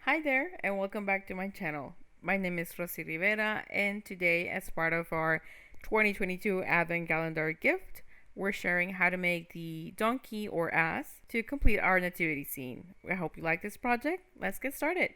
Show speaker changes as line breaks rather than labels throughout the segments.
Hi there and welcome back to my channel. My name is Rossy Rivera and today as part of our 2022 Advent Calendar gift, we're sharing how to make the donkey or ass to complete our nativity scene. I hope you like this project. Let's get started.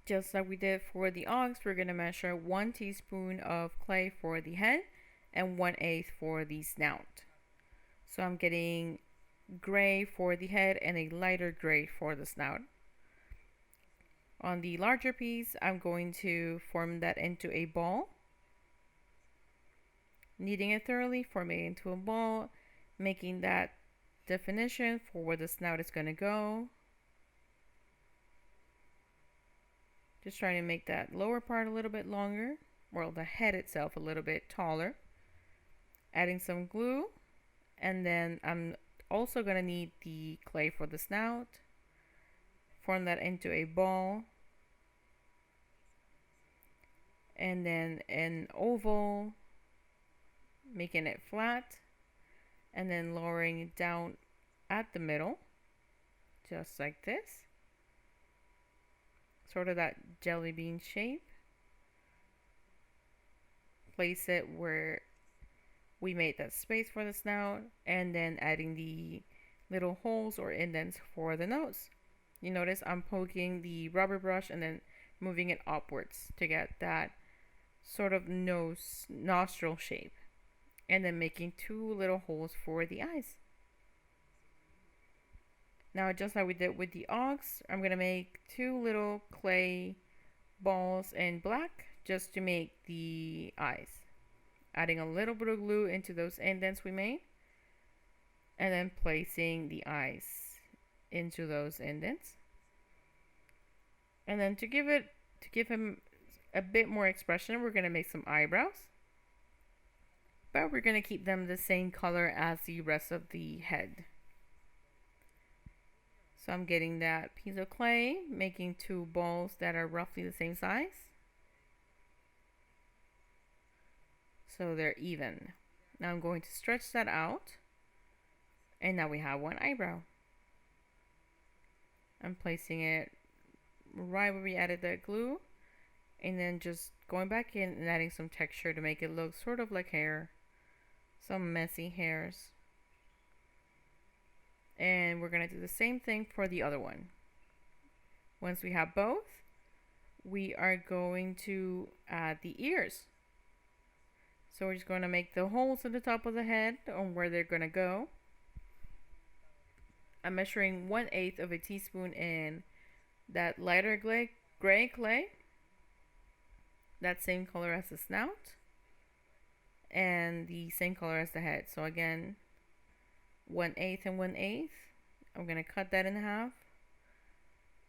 Just like we did for the ox, we're going to measure 1 teaspoon of clay for the head and 1/8 for the snout. So I'm getting gray for the head and a lighter gray for the snout. On the larger piece, I'm going to form that into a ball. Kneading it thoroughly, form it into a ball, making that definition for where the snout is going to go. Just trying to make that lower part a little bit longer, well, the head itself a little bit taller. Adding some glue, and then I'm also going to need the clay for the snout. Form that into a ball, and then an oval, making it flat, and then lowering it down at the middle, just like this. Sort of that jelly bean shape. Place it where we made that space for the snout, and then adding the little holes or indents for the nose. You notice I'm poking the rubber brush and then moving it upwards to get that sort of nostril shape, and then making 2 little holes for the eyes. Now, just like we did with the ox, I'm going to make 2 little clay balls in black just to make the eyes. Adding a little bit of glue into those indents we made, and then placing the eyes into those indents. And then to give him a bit more expression, we're going to make some eyebrows, but we're going to keep them the same color as the rest of the head. So I'm getting that piece of clay, making 2 balls that are roughly the same size, so they're even. Now I'm going to stretch that out, and now we have 1 eyebrow. I'm placing it right where we added that glue, and then just going back in and adding some texture to make it look sort of like hair, some messy hairs. And we're going to do the same thing for the other one. Once we have both, we are going to add the ears. So we're just going to make the holes at the top of the head on where they're going to go. I'm measuring 1/8 of a teaspoon in that lighter gray clay, that same color as the snout, and the same color as the head. So again, 1/8 and 1/8. I'm going to cut that in half,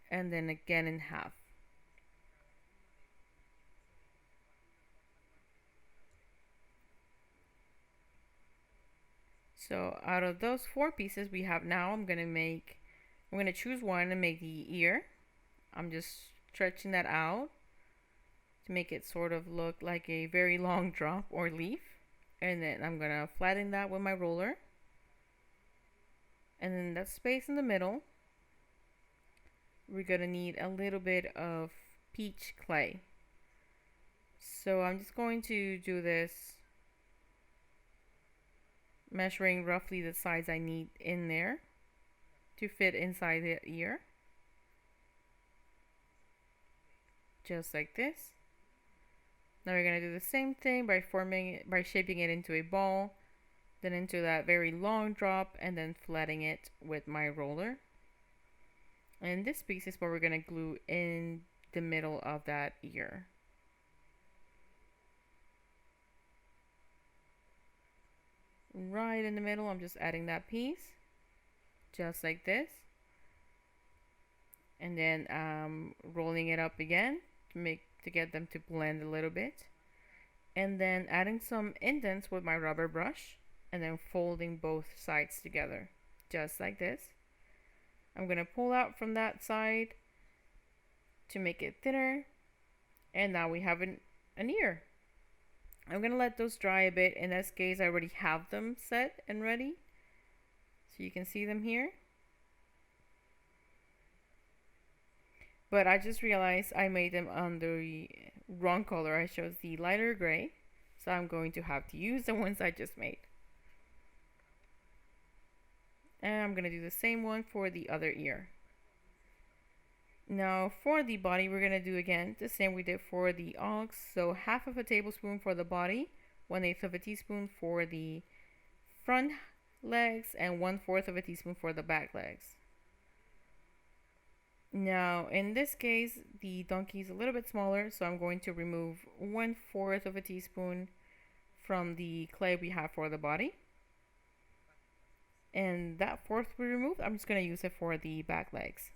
and then again in half. So out of those 4 pieces we have now, I'm going to choose one and make the ear. I'm just stretching that out to make it sort of look like a very long drop or leaf. And then I'm going to flatten that with my roller. And then that space in the middle, we're going to need a little bit of peach clay. So I'm just going to do this, measuring roughly the size I need in there to fit inside the ear. Just like this. Now we're going to do the same thing by shaping it into a ball, then into that very long drop, and then flattening it with my roller. And this piece is what we're going to glue in the middle of that ear. Right in the middle, I'm just adding that piece, just like this. And then rolling it up again to get them to blend a little bit. And then adding some indents with my rubber brush, and then folding both sides together, just like this. I'm going to pull out from that side to make it thinner, and now we have an ear. I'm going to let those dry a bit. In this case, I already have them set and ready, so you can see them here. But I just realized I made them on the wrong color. I chose the lighter gray. So I'm going to have to use the ones I just made. And I'm going to do the same one for the other ear. Now for the body, we're going to do again the same we did for the ox. So half of a tablespoon for the body, 1/8 of a teaspoon for the front legs, and 1/4 of a teaspoon for the back legs. Now in this case, the donkey is a little bit smaller, so I'm going to remove 1/4 of a teaspoon from the clay we have for the body. And that fourth we removed, I'm just going to use it for the back legs.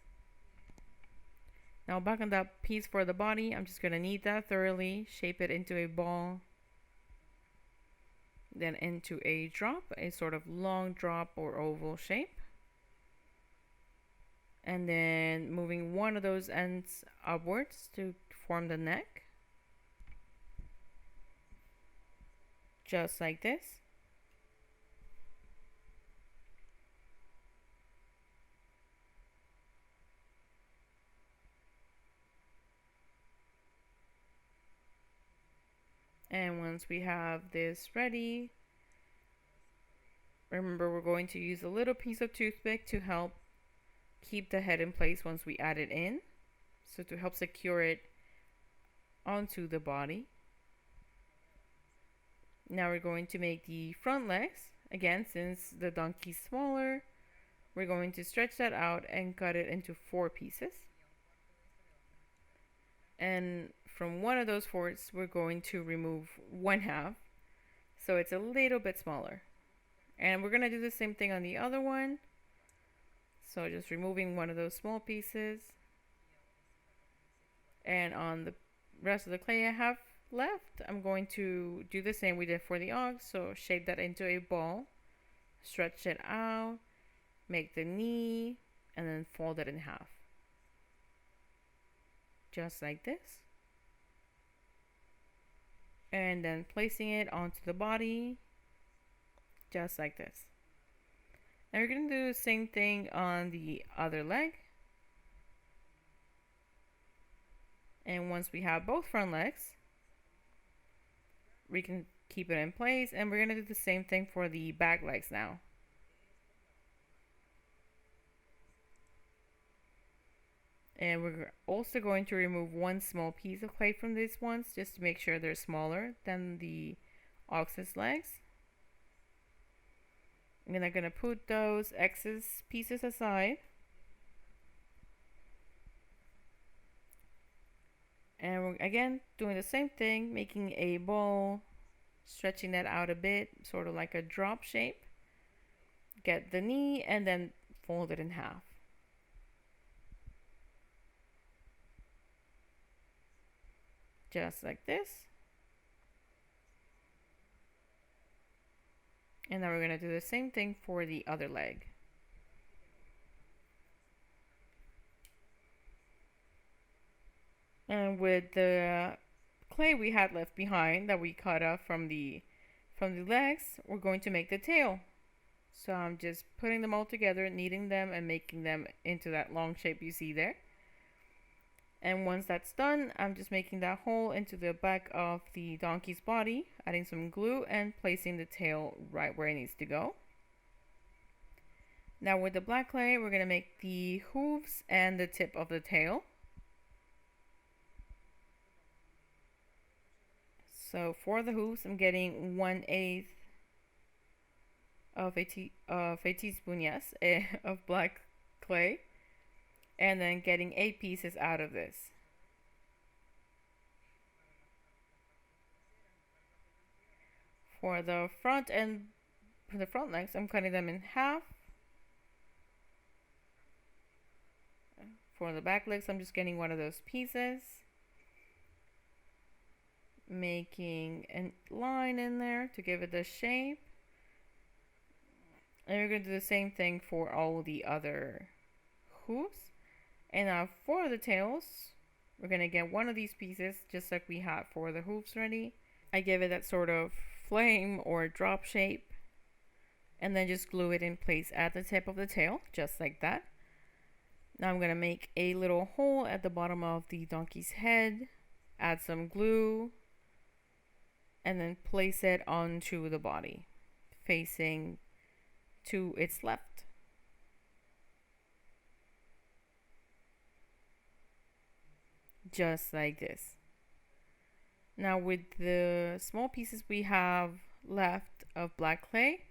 Now back on that piece for the body, I'm just going to knead that thoroughly, shape it into a ball, then into a drop, a sort of long drop or oval shape. And then moving one of those ends upwards to form the neck. Just like this. And once we have this ready, remember we're going to use a little piece of toothpick to help keep the head in place once we add it in. So to help secure it onto the body. Now we're going to make the front legs. Again, since the donkey's smaller, we're going to stretch that out and cut it into 4 pieces. And from one of those 4s, we're going to remove 1/2. So it's a little bit smaller. And we're going to do the same thing on the other one. So just removing one of those small pieces. And on the rest of the clay I have left, I'm going to do the same we did for the ox. So shape that into a ball, stretch it out, make the knee, and then fold it in half. Just like this. And then placing it onto the body, just like this. And we're going to do the same thing on the other leg. And once we have both front legs, we can keep it in place, and we're going to do the same thing for the back legs now. And we're also going to remove one small piece of clay from these ones just to make sure they're smaller than the ox's legs. And then I'm going to put those excess pieces aside. And we're again doing the same thing, making a ball, stretching that out a bit, sort of like a drop shape. Get the knee and then fold it in half. Just like this. And now we're going to do the same thing for the other leg. And with the clay we had left behind that we cut off from the legs, we're going to make the tail. So I'm just putting them all together, kneading them and making them into that long shape you see there. And once that's done, I'm just making that hole into the back of the donkey's body, adding some glue and placing the tail right where it needs to go. Now with the black clay, we're going to make the hooves and the tip of the tail. So for the hooves, I'm getting 1/8 of a teaspoon, yes, of black clay. And then getting 8 pieces out of this. For the front legs, I'm cutting them in half. For the back legs, I'm just getting one of those pieces. Making a line in there to give it the shape. And we're going to do the same thing for all the other hooves. And now for the tails, we're going to get one of these pieces just like we had for the hooves ready. I give it that sort of flame or drop shape and then just glue it in place at the tip of the tail, just like that. Now I'm going to make a little hole at the bottom of the donkey's head, add some glue, and then place it onto the body, facing to its left. Just like this. Now with the small pieces we have left of black clay,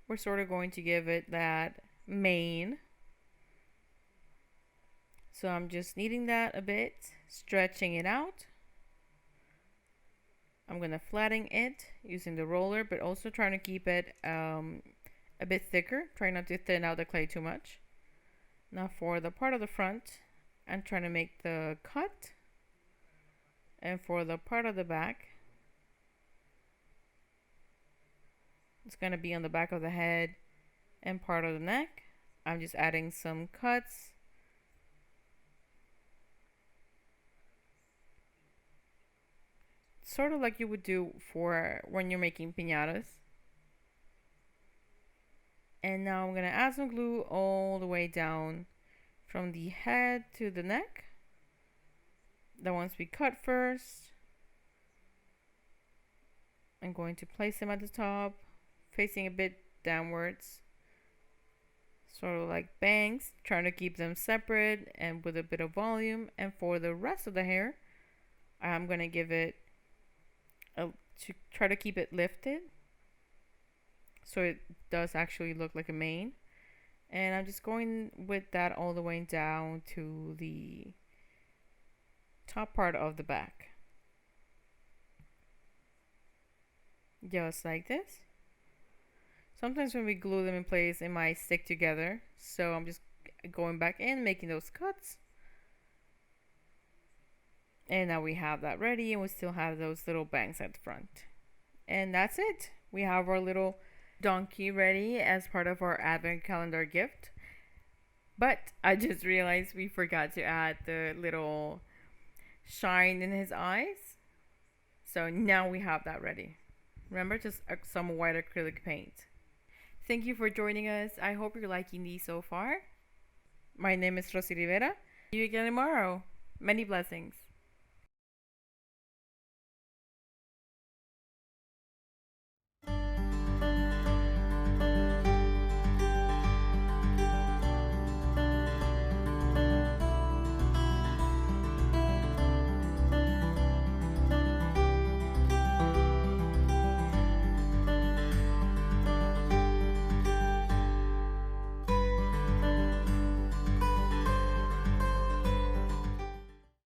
we're sort of going to give it that mane. So I'm just kneading that a bit, stretching it out. I'm going to flatten it using the roller, but also trying to keep it a bit thicker. Try not to thin out the clay too much. Now for the part of the front, I'm trying to make the cut. And for the part of the back, it's going to be on the back of the head and part of the neck. I'm just adding some cuts. Sort of like you would do for when you're making piñatas. And now I'm going to add some glue all the way down from the head to the neck. The ones we cut first, I'm going to place them at the top, facing a bit downwards, sort of like bangs, trying to keep them separate and with a bit of volume. And for the rest of the hair, I'm going to give it to try to keep it lifted so it does actually look like a mane. And I'm just going with that all the way down to the top part of the back, just like this. Sometimes when we glue them in place it might stick together, so I'm just going back in, making those cuts. And now we have that ready, and we still have those little bangs at the front. And that's it. We have our little donkey ready as part of our Advent calendar gift. But I just realized we forgot to add the little shine in his eyes. So now we have that ready. Remember, just some white acrylic paint. Thank you for joining us. I hope you're liking these so far. My name is Rossy Rivera. See you again tomorrow. Many blessings.